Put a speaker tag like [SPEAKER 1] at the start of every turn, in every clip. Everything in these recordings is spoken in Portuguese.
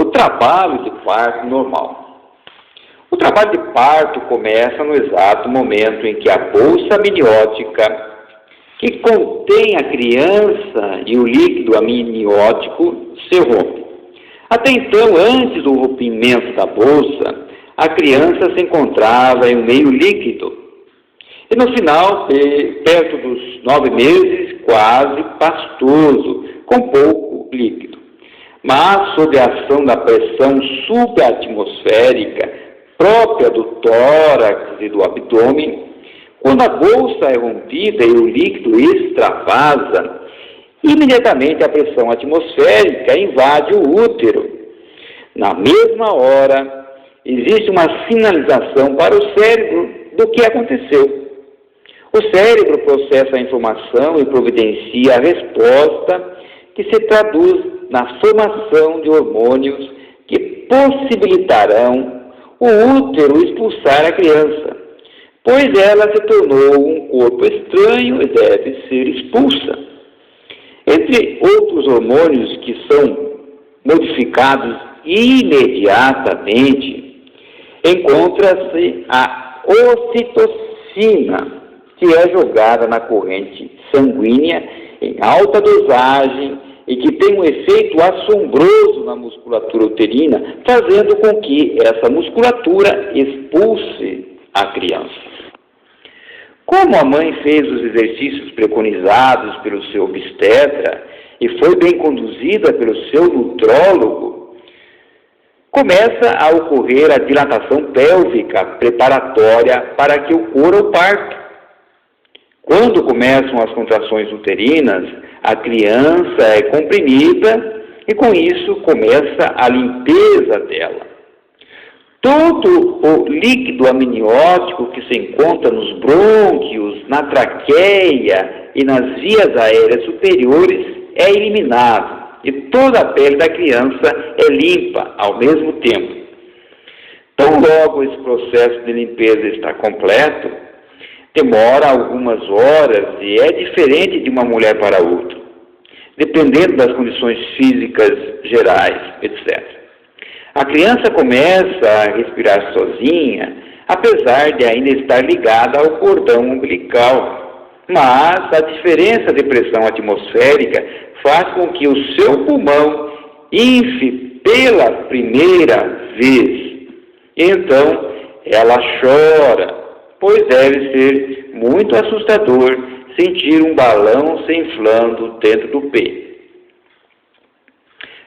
[SPEAKER 1] trabalho de parto normal. O trabalho de parto começa no exato momento em que a bolsa amniótica, que contém a criança e o líquido amniótico, se rompe. Até então, antes do rompimento da bolsa, a criança se encontrava em um meio líquido. E no final, perto dos 9 meses, quase pastoso, com pouco líquido. Mas, sob a ação da pressão subatmosférica própria do tórax e do abdômen, quando a bolsa é rompida e o líquido extravasa, imediatamente a pressão atmosférica invade o útero. Na mesma hora, existe uma sinalização para o cérebro do que aconteceu. O cérebro processa a informação e providencia a resposta que se traduz na formação de hormônios que possibilitarão o útero expulsar a criança, pois ela se tornou um corpo estranho e deve ser expulsa. Entre outros hormônios que são modificados imediatamente, encontra-se a ocitocina, que é jogada na corrente sanguínea em alta dosagem e que tem um efeito assombroso na musculatura uterina, fazendo com que essa musculatura expulse a criança. Como a mãe fez os exercícios preconizados pelo seu obstetra e foi bem conduzida pelo seu nutrólogo, começa a ocorrer a dilatação pélvica preparatória para que ocorra o parto. Quando começam as contrações uterinas, a criança é comprimida e com isso começa a limpeza dela. Todo o líquido amniótico que se encontra nos brônquios, na traqueia e nas vias aéreas superiores é eliminado e toda a pele da criança é limpa ao mesmo tempo. Tão logo esse processo de limpeza está completo, demora algumas horas e é diferente de uma mulher para outra, dependendo das condições físicas gerais, etc. A criança começa a respirar sozinha, apesar de ainda estar ligada ao cordão umbilical, mas a diferença de pressão atmosférica faz com que o seu pulmão infle pela primeira vez. Então, ela chora, pois deve ser muito assustador sentir um balão se inflando dentro do peito.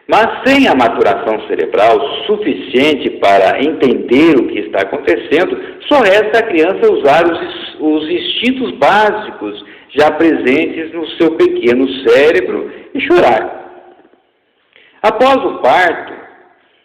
[SPEAKER 1] Mas sem a maturação cerebral suficiente para entender o que está acontecendo, só resta a criança usar os instintos básicos já presentes no seu pequeno cérebro e chorar. Após o parto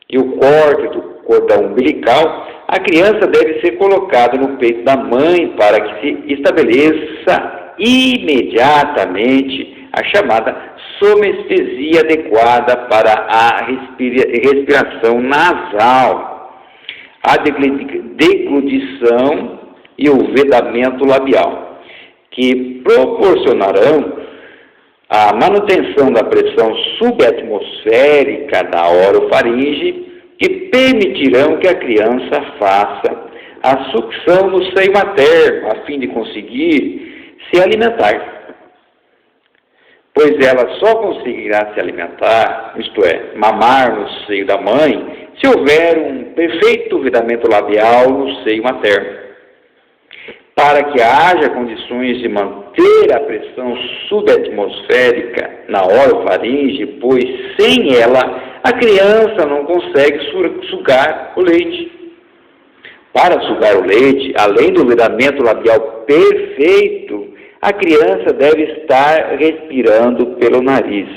[SPEAKER 1] e o corte do cordão umbilical, a criança deve ser colocada no peito da mãe para que se estabeleça imediatamente a chamada somestesia adequada para a respiração nasal, a deglutição e o vedamento labial, que proporcionarão a manutenção da pressão subatmosférica da orofaringe e permitirão que a criança faça a sucção no seio materno, a fim de conseguir se alimentar. Pois ela só conseguirá se alimentar, isto é, mamar no seio da mãe, se houver um perfeito vedamento labial no seio materno. Para que haja condições de manter a pressão subatmosférica na orofaringe, pois sem ela a criança não consegue sugar o leite. Para sugar o leite, além do vedamento labial perfeito, a criança deve estar respirando pelo nariz.